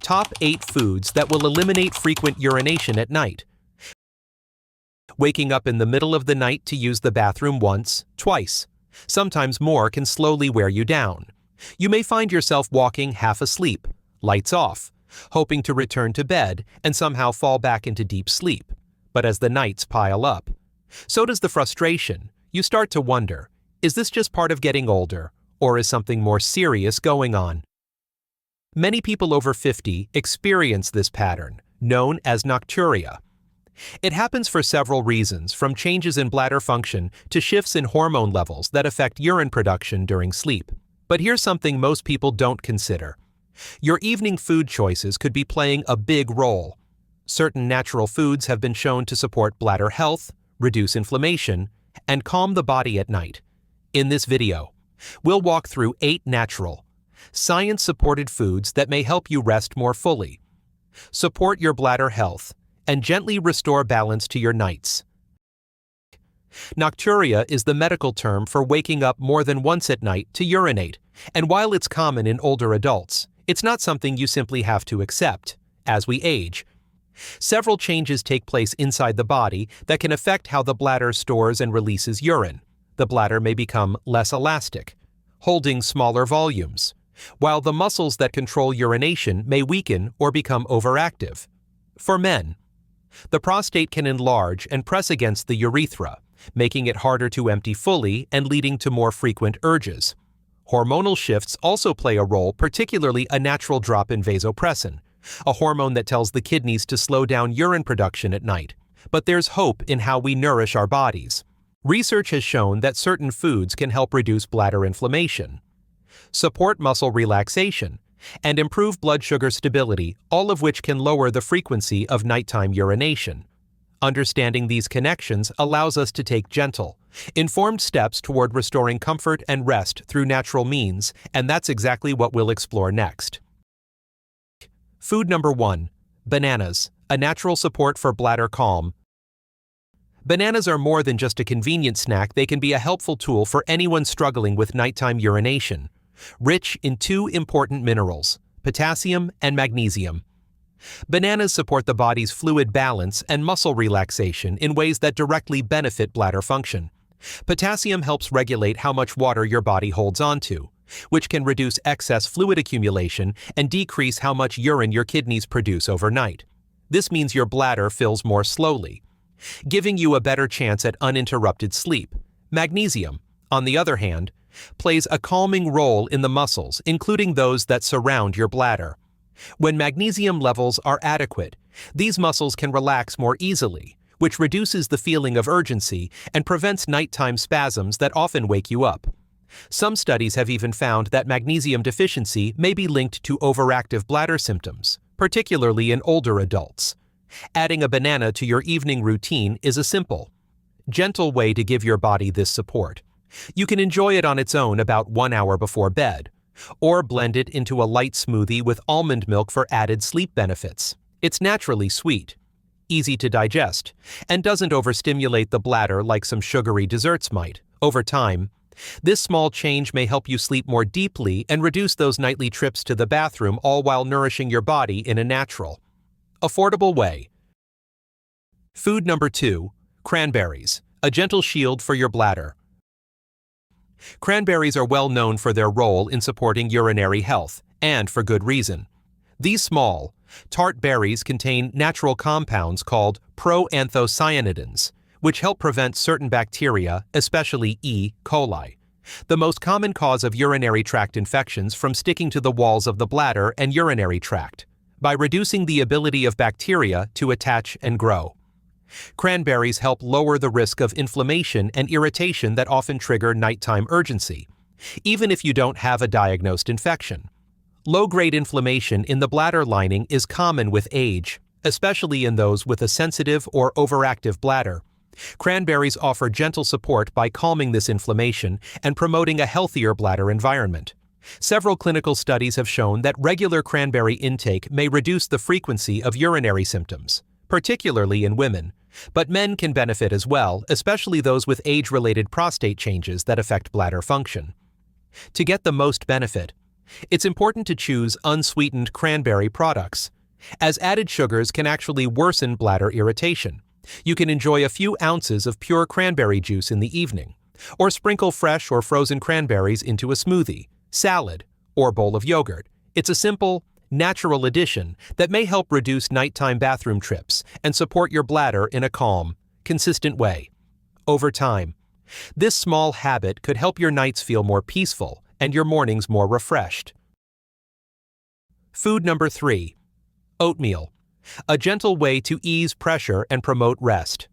Top 8 foods that will eliminate frequent urination at night. Waking up in the middle of the night to use the bathroom once, twice, sometimes more can slowly wear you down. You may find yourself walking half asleep, lights off, hoping to return to bed and somehow fall back into deep sleep. But as the nights pile up, so does the frustration. You start to wonder, is this just part of getting older, or is something more serious going on? Many people over 50 experience this pattern, known as nocturia. It happens for several reasons, from changes in bladder function to shifts in hormone levels that affect urine production during sleep. But here's something most people don't consider. Your evening food choices could be playing a big role. Certain natural foods have been shown to support bladder health, reduce inflammation, and calm the body at night. In this video, we'll walk through 8 natural, science-supported foods that may help you rest more fully, support your bladder health, and gently restore balance to your nights. Nocturia is the medical term for waking up more than once at night to urinate, and while it's common in older adults, it's not something you simply have to accept. As we age, several changes take place inside the body that can affect how the bladder stores and releases urine. The bladder may become less elastic, holding smaller volumes, while the muscles that control urination may weaken or become overactive. For men, the prostate can enlarge and press against the urethra, making it harder to empty fully and leading to more frequent urges. Hormonal shifts also play a role, particularly a natural drop in vasopressin, a hormone that tells the kidneys to slow down urine production at night. But there's hope in how we nourish our bodies. Research has shown that certain foods can help reduce bladder inflammation, support muscle relaxation, and improve blood sugar stability, all of which can lower the frequency of nighttime urination. Understanding these connections allows us to take gentle, informed steps toward restoring comfort and rest through natural means, and that's exactly what we'll explore next. Food number 1. Bananas, a natural support for bladder calm. Bananas are more than just a convenient snack. They can be a helpful tool for anyone struggling with nighttime urination. Rich in 2 important minerals, potassium and magnesium. Bananas support the body's fluid balance and muscle relaxation in ways that directly benefit bladder function. Potassium helps regulate how much water your body holds onto, which can reduce excess fluid accumulation and decrease how much urine your kidneys produce overnight. This means your bladder fills more slowly, giving you a better chance at uninterrupted sleep. Magnesium, on the other hand, plays a calming role in the muscles, including those that surround your bladder. When magnesium levels are adequate, these muscles can relax more easily, which reduces the feeling of urgency and prevents nighttime spasms that often wake you up. Some studies have even found that magnesium deficiency may be linked to overactive bladder symptoms, particularly in older adults. Adding a banana to your evening routine is a simple, gentle way to give your body this support. You can enjoy it on its own about 1 hour before bed, or blend it into a light smoothie with almond milk for added sleep benefits. It's naturally sweet, easy to digest, and doesn't overstimulate the bladder like some sugary desserts might. Over time, this small change may help you sleep more deeply and reduce those nightly trips to the bathroom, all while nourishing your body in a natural, affordable way. Food number 2. Cranberries, a gentle shield for your bladder. Cranberries are well known for their role in supporting urinary health, and for good reason. These small, tart berries contain natural compounds called proanthocyanidins, which help prevent certain bacteria, especially E. coli, the most common cause of urinary tract infections, from sticking to the walls of the bladder and urinary tract, by reducing the ability of bacteria to attach and grow. Cranberries help lower the risk of inflammation and irritation that often trigger nighttime urgency, even if you don't have a diagnosed infection. Low-grade inflammation in the bladder lining is common with age, especially in those with a sensitive or overactive bladder. Cranberries offer gentle support by calming this inflammation and promoting a healthier bladder environment. Several clinical studies have shown that regular cranberry intake may reduce the frequency of urinary symptoms, particularly in women, but men can benefit as well, especially those with age-related prostate changes that affect bladder function. To get the most benefit, It's important to choose unsweetened cranberry products, as added sugars can actually worsen bladder irritation. You can enjoy a few ounces of pure cranberry juice in the evening, or sprinkle fresh or frozen cranberries into a smoothie, salad, or bowl of yogurt. It's a simple, natural addition that may help reduce nighttime bathroom trips and support your bladder in a calm, consistent way. Over time, this small habit could help your nights feel more peaceful and your mornings more refreshed. Food number 3. Oatmeal, a gentle way to ease pressure and promote rest.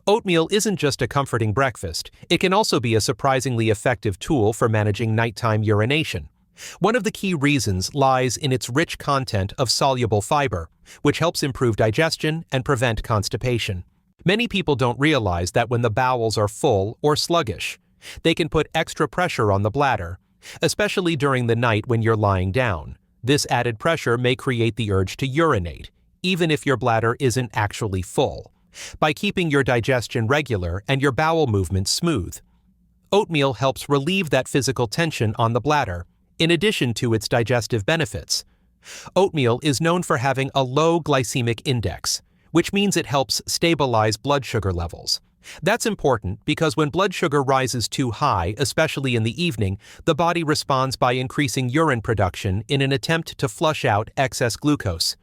Oatmeal isn't just a comforting breakfast, it can also be a surprisingly effective tool for managing nighttime urination. One of the key reasons lies in its rich content of soluble fiber, which helps improve digestion and prevent constipation. Many people don't realize that when the bowels are full or sluggish, they can put extra pressure on the bladder, especially during the night when you're lying down. This added pressure may create the urge to urinate, even if your bladder isn't actually full. By keeping your digestion regular and your bowel movements smooth, oatmeal helps relieve that physical tension on the bladder, in addition to its digestive benefits. Oatmeal is known for having a low glycemic index, which means it helps stabilize blood sugar levels. That's important because when blood sugar rises too high, especially in the evening, the body responds by increasing urine production in an attempt to flush out excess glucose.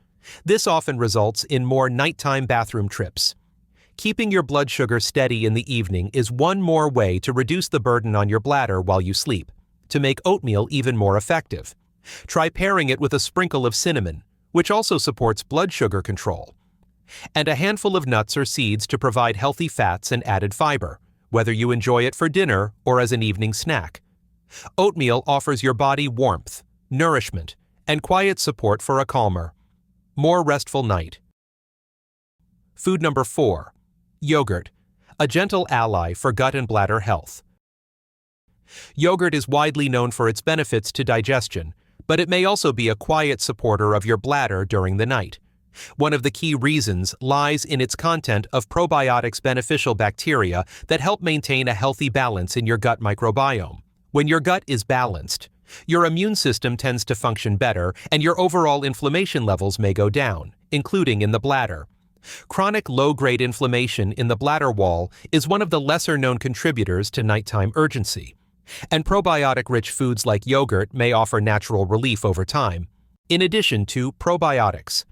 This often results in more nighttime bathroom trips. Keeping your blood sugar steady in the evening is one more way to reduce the burden on your bladder while you sleep. To make oatmeal even more effective, try pairing it with a sprinkle of cinnamon, which also supports blood sugar control, and a handful of nuts or seeds to provide healthy fats and added fiber, whether you enjoy it for dinner or as an evening snack. Oatmeal offers your body warmth, nourishment, and quiet support for a calmer, more restful night. Food number 4. Yogurt, a gentle ally for gut and bladder health. Yogurt is widely known for its benefits to digestion, but it may also be a quiet supporter of your bladder during the night. One of the key reasons lies in its content of probiotics, beneficial bacteria that help maintain a healthy balance in your gut microbiome. When your gut is balanced, your immune system tends to function better and your overall inflammation levels may go down, including in the bladder. Chronic low-grade inflammation in the bladder wall is one of the lesser-known contributors to nighttime urgency, and probiotic-rich foods like yogurt may offer natural relief over time. In addition to probiotics,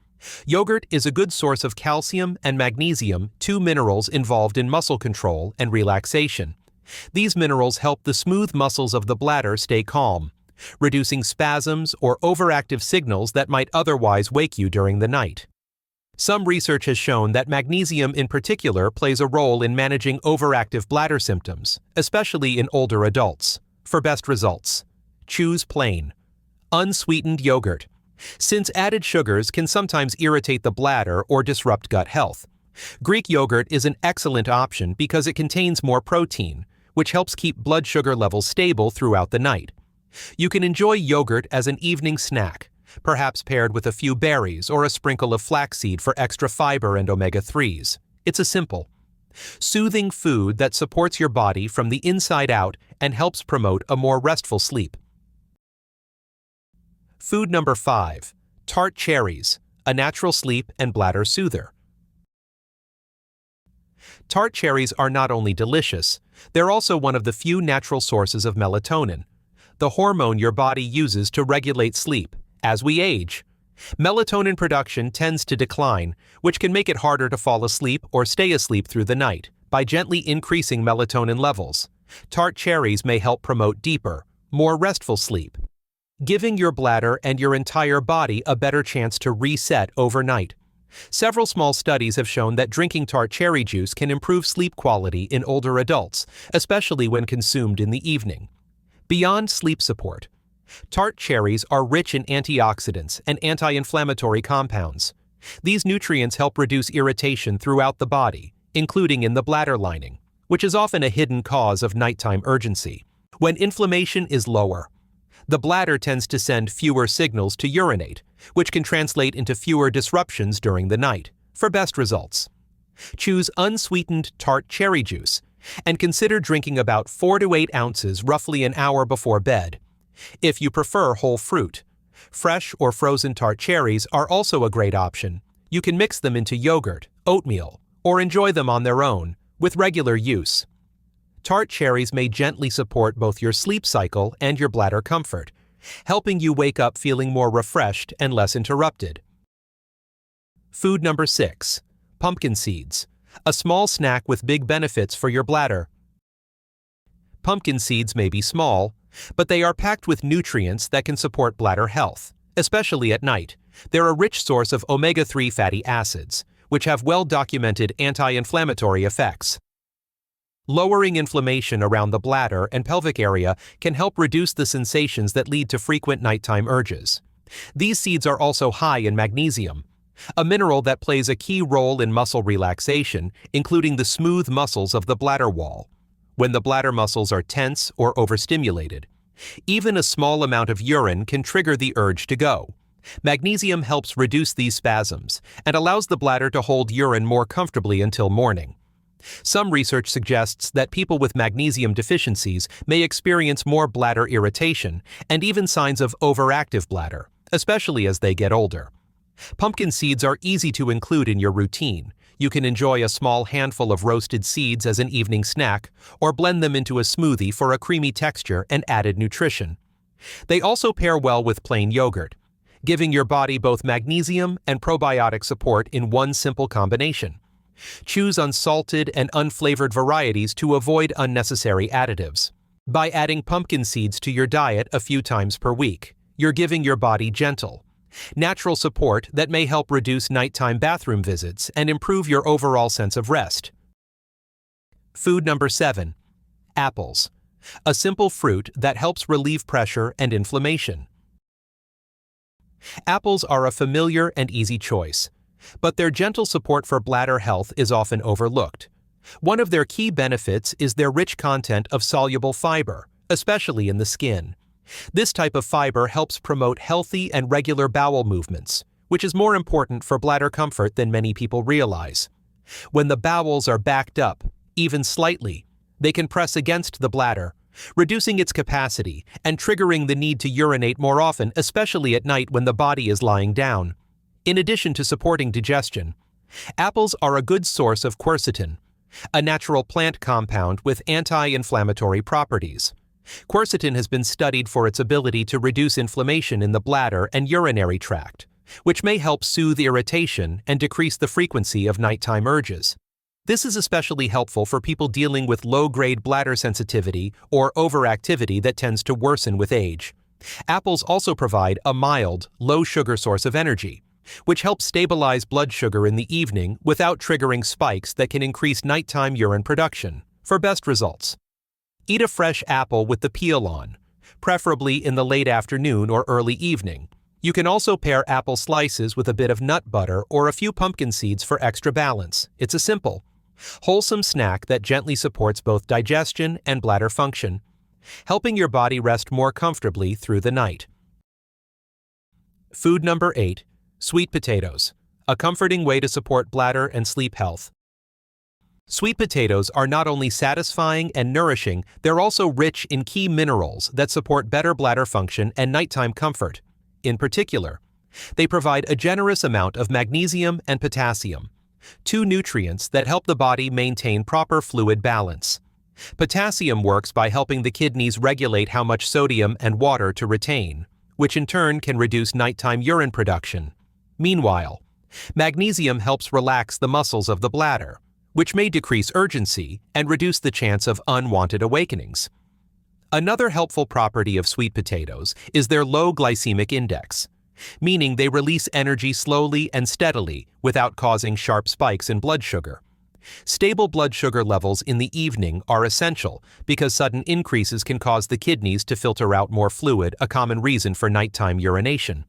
yogurt is a good source of calcium and magnesium, 2 minerals involved in muscle control and relaxation. These minerals help the smooth muscles of the bladder stay calm, reducing spasms or overactive signals that might otherwise wake you during the night. Some research has shown that magnesium in particular plays a role in managing overactive bladder symptoms, especially in older adults. For best results, choose plain, unsweetened yogurt, since added sugars can sometimes irritate the bladder or disrupt gut health. Greek yogurt is an excellent option because it contains more protein, which helps keep blood sugar levels stable throughout the night. You can enjoy yogurt as an evening snack, perhaps paired with a few berries or a sprinkle of flaxseed for extra fiber and omega-3s. It's a simple, soothing food that supports your body from the inside out and helps promote a more restful sleep. Food number 5. Tart Cherries, a natural sleep and bladder soother. Tart cherries are not only delicious, they're also one of the few natural sources of melatonin, the hormone your body uses to regulate sleep. As we age, melatonin production tends to decline, which can make it harder to fall asleep or stay asleep through the night. By gently increasing melatonin levels, tart cherries may help promote deeper, more restful sleep, giving your bladder and your entire body a better chance to reset overnight. Several small studies have shown that drinking tart cherry juice can improve sleep quality in older adults, especially when consumed in the evening. Beyond sleep support, tart cherries are rich in antioxidants and anti-inflammatory compounds. These nutrients help reduce irritation throughout the body, including in the bladder lining, which is often a hidden cause of nighttime urgency. When inflammation is lower, the bladder tends to send fewer signals to urinate, which can translate into fewer disruptions during the night. For best results, choose unsweetened tart cherry juice and consider drinking about 4 to 8 ounces roughly an hour before bed. If you prefer whole fruit, fresh or frozen tart cherries are also a great option. You can mix them into yogurt, oatmeal, or enjoy them on their own, with regular use. Tart cherries may gently support both your sleep cycle and your bladder comfort, helping you wake up feeling more refreshed and less interrupted. Food number 6. Pumpkin seeds, a small snack with big benefits for your bladder. Pumpkin seeds may be small, but they are packed with nutrients that can support bladder health, especially at night. They're a rich source of omega-3 fatty acids, which have well-documented anti-inflammatory effects. Lowering inflammation around the bladder and pelvic area can help reduce the sensations that lead to frequent nighttime urges. These seeds are also high in magnesium, a mineral that plays a key role in muscle relaxation, including the smooth muscles of the bladder wall, when the bladder muscles are tense or overstimulated. Even a small amount of urine can trigger the urge to go. Magnesium helps reduce these spasms and allows the bladder to hold urine more comfortably until morning. Some research suggests that people with magnesium deficiencies may experience more bladder irritation and even signs of overactive bladder, especially as they get older. Pumpkin seeds are easy to include in your routine. You can enjoy a small handful of roasted seeds as an evening snack, or blend them into a smoothie for a creamy texture and added nutrition. They also pair well with plain yogurt, giving your body both magnesium and probiotic support in one simple combination. Choose unsalted and unflavored varieties to avoid unnecessary additives. By adding pumpkin seeds to your diet a few times per week, you're giving your body gentle, natural support that may help reduce nighttime bathroom visits and improve your overall sense of rest. Food number 7. Apples, a simple fruit that helps relieve pressure and inflammation. Apples are a familiar and easy choice, but their gentle support for bladder health is often overlooked. One of their key benefits is their rich content of soluble fiber, especially in the skin. This type of fiber helps promote healthy and regular bowel movements, which is more important for bladder comfort than many people realize. When the bowels are backed up, even slightly, they can press against the bladder, reducing its capacity and triggering the need to urinate more often, especially at night when the body is lying down. In addition to supporting digestion, apples are a good source of quercetin, a natural plant compound with anti-inflammatory properties. Quercetin has been studied for its ability to reduce inflammation in the bladder and urinary tract, which may help soothe irritation and decrease the frequency of nighttime urges. This is especially helpful for people dealing with low-grade bladder sensitivity or overactivity that tends to worsen with age. Apples also provide a mild, low-sugar source of energy, which helps stabilize blood sugar in the evening without triggering spikes that can increase nighttime urine production. For best results, eat a fresh apple with the peel on, preferably in the late afternoon or early evening. You can also pair apple slices with a bit of nut butter or a few pumpkin seeds for extra balance. It's a simple, wholesome snack that gently supports both digestion and bladder function, helping your body rest more comfortably through the night. Food number 8. Sweet potatoes, a comforting way to support bladder and sleep health. Sweet potatoes are not only satisfying and nourishing, they're also rich in key minerals that support better bladder function and nighttime comfort. In particular, they provide a generous amount of magnesium and potassium, two nutrients that help the body maintain proper fluid balance. Potassium works by helping the kidneys regulate how much sodium and water to retain, which in turn can reduce nighttime urine production. Meanwhile, magnesium helps relax the muscles of the bladder, which may decrease urgency and reduce the chance of unwanted awakenings. Another helpful property of sweet potatoes is their low glycemic index, meaning they release energy slowly and steadily without causing sharp spikes in blood sugar. Stable blood sugar levels in the evening are essential because sudden increases can cause the kidneys to filter out more fluid, a common reason for nighttime urination.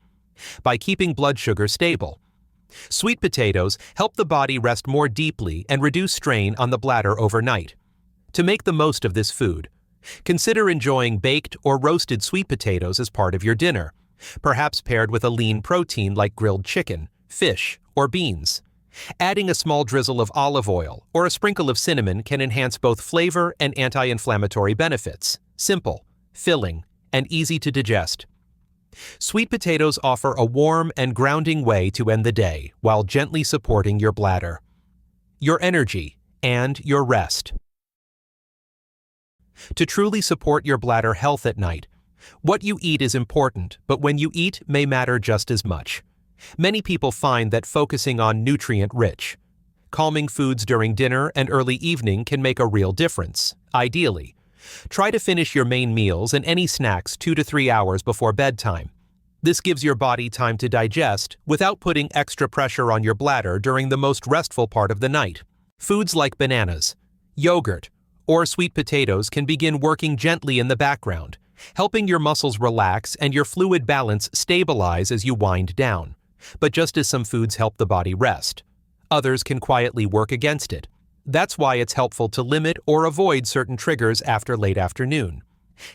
By keeping blood sugar stable, sweet potatoes help the body rest more deeply and reduce strain on the bladder overnight. To make the most of this food, consider enjoying baked or roasted sweet potatoes as part of your dinner, perhaps paired with a lean protein like grilled chicken, fish, or beans. Adding a small drizzle of olive oil or a sprinkle of cinnamon can enhance both flavor and anti-inflammatory benefits. Simple, filling, and easy to digest. Sweet potatoes offer a warm and grounding way to end the day while gently supporting your bladder, your energy, and your rest. To truly support your bladder health at night, what you eat is important, but when you eat may matter just as much. Many people find that focusing on nutrient-rich, calming foods during dinner and early evening can make a real difference. Ideally, try to finish your main meals and any snacks 2 to 3 hours before bedtime. This gives your body time to digest without putting extra pressure on your bladder during the most restful part of the night. Foods like bananas, yogurt, or sweet potatoes can begin working gently in the background, helping your muscles relax and your fluid balance stabilize as you wind down. But just as some foods help the body rest, others can quietly work against it. That's why it's helpful to limit or avoid certain triggers after late afternoon.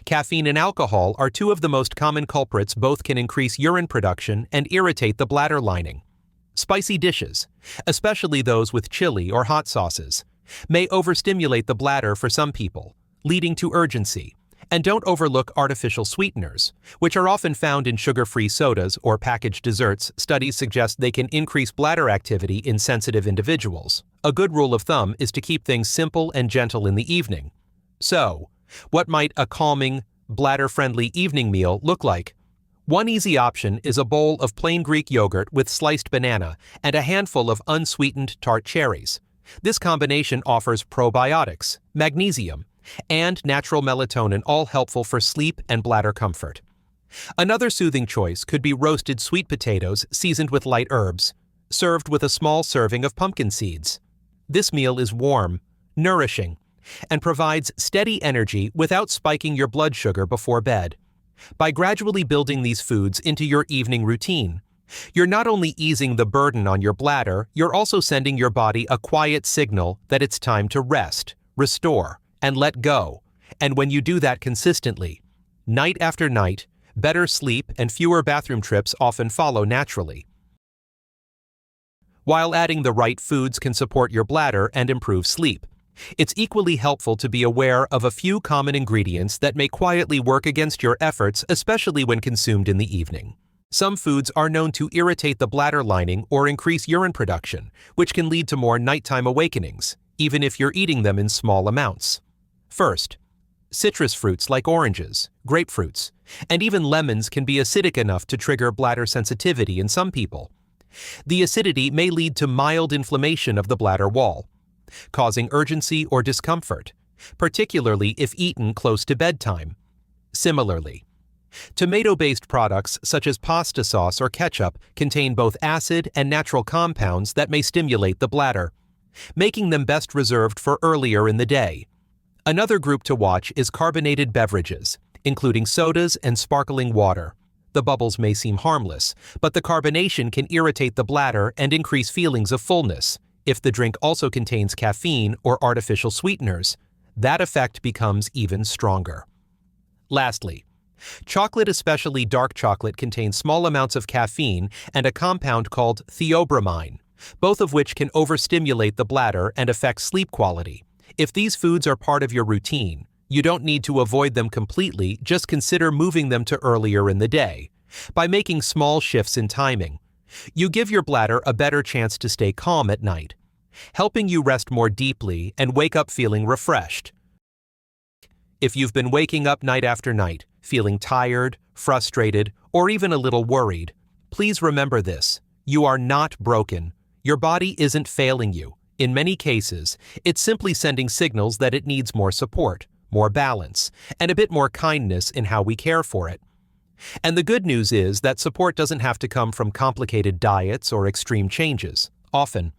Caffeine and alcohol are two of the most common culprits. Both can increase urine production and irritate the bladder lining. Spicy dishes, especially those with chili or hot sauces, may overstimulate the bladder for some people, leading to urgency. And don't overlook artificial sweeteners, which are often found in sugar-free sodas or packaged desserts. Studies suggest they can increase bladder activity in sensitive individuals. A good rule of thumb is to keep things simple and gentle in the evening. So, what might a calming, bladder-friendly evening meal look like? One easy option is a bowl of plain Greek yogurt with sliced banana and a handful of unsweetened tart cherries. This combination offers probiotics, magnesium, and natural melatonin, all helpful for sleep and bladder comfort. Another soothing choice could be roasted sweet potatoes seasoned with light herbs, served with a small serving of pumpkin seeds. This meal is warm, nourishing, and provides steady energy without spiking your blood sugar before bed. By gradually building these foods into your evening routine, you're not only easing the burden on your bladder, you're also sending your body a quiet signal that it's time to rest, restore, and let go. And when you do that consistently, night after night, better sleep and fewer bathroom trips often follow naturally. While adding the right foods can support your bladder and improve sleep, it's equally helpful to be aware of a few common ingredients that may quietly work against your efforts, especially when consumed in the evening. Some foods are known to irritate the bladder lining or increase urine production, which can lead to more nighttime awakenings, even if you're eating them in small amounts. First, citrus fruits like oranges, grapefruits, and even lemons can be acidic enough to trigger bladder sensitivity in some people. The acidity may lead to mild inflammation of the bladder wall, causing urgency or discomfort, particularly if eaten close to bedtime. Similarly, tomato-based products such as pasta sauce or ketchup contain both acid and natural compounds that may stimulate the bladder, making them best reserved for earlier in the day. Another group to watch is carbonated beverages, including sodas and sparkling water. The bubbles may seem harmless, but the carbonation can irritate the bladder and increase feelings of fullness. If the drink also contains caffeine or artificial sweeteners, that effect becomes even stronger. Lastly, chocolate, especially dark chocolate, contains small amounts of caffeine and a compound called theobromine, both of which can overstimulate the bladder and affect sleep quality. If these foods are part of your routine, you don't need to avoid them completely, just consider moving them to earlier in the day. By making small shifts in timing, you give your bladder a better chance to stay calm at night, helping you rest more deeply and wake up feeling refreshed. If you've been waking up night after night, feeling tired, frustrated, or even a little worried, please remember this: you are not broken. Your body isn't failing you. In many cases, it's simply sending signals that it needs more support, more balance, and a bit more kindness in how we care for it. And the good news is that support doesn't have to come from complicated diets or extreme changes. Often,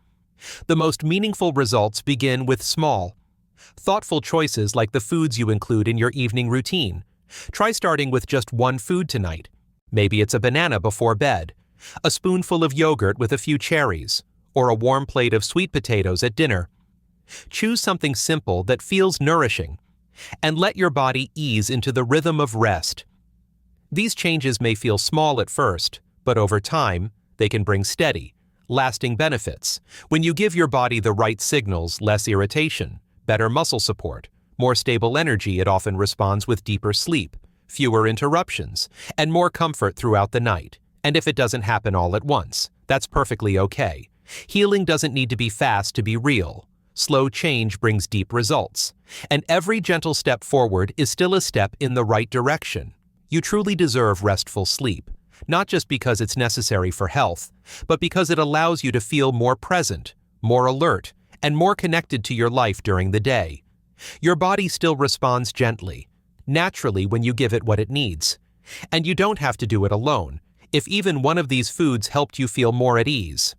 the most meaningful results begin with small, thoughtful choices like the foods you include in your evening routine. Try starting with just one food tonight. Maybe it's a banana before bed, a spoonful of yogurt with a few cherries, or a warm plate of sweet potatoes at dinner. Choose something simple that feels nourishing, and let your body ease into the rhythm of rest. These changes may feel small at first, but over time, they can bring steady, lasting benefits. When you give your body the right signals, less irritation, better muscle support, more stable energy, it often responds with deeper sleep, fewer interruptions, and more comfort throughout the night. And if it doesn't happen all at once, that's perfectly okay. Healing doesn't need to be fast to be real. Slow change brings deep results. And every gentle step forward is still a step in the right direction. You truly deserve restful sleep, not just because it's necessary for health, but because it allows you to feel more present, more alert, and more connected to your life during the day. Your body still responds gently, naturally when you give it what it needs. And you don't have to do it alone, if even one of these foods helped you feel more at ease.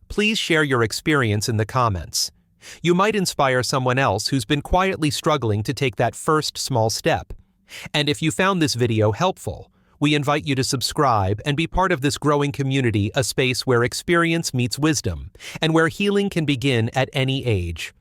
Please share your experience in the comments. You might inspire someone else who's been quietly struggling to take that first small step. And if you found this video helpful, we invite you to subscribe and be part of this growing community, a space where experience meets wisdom, and where healing can begin at any age.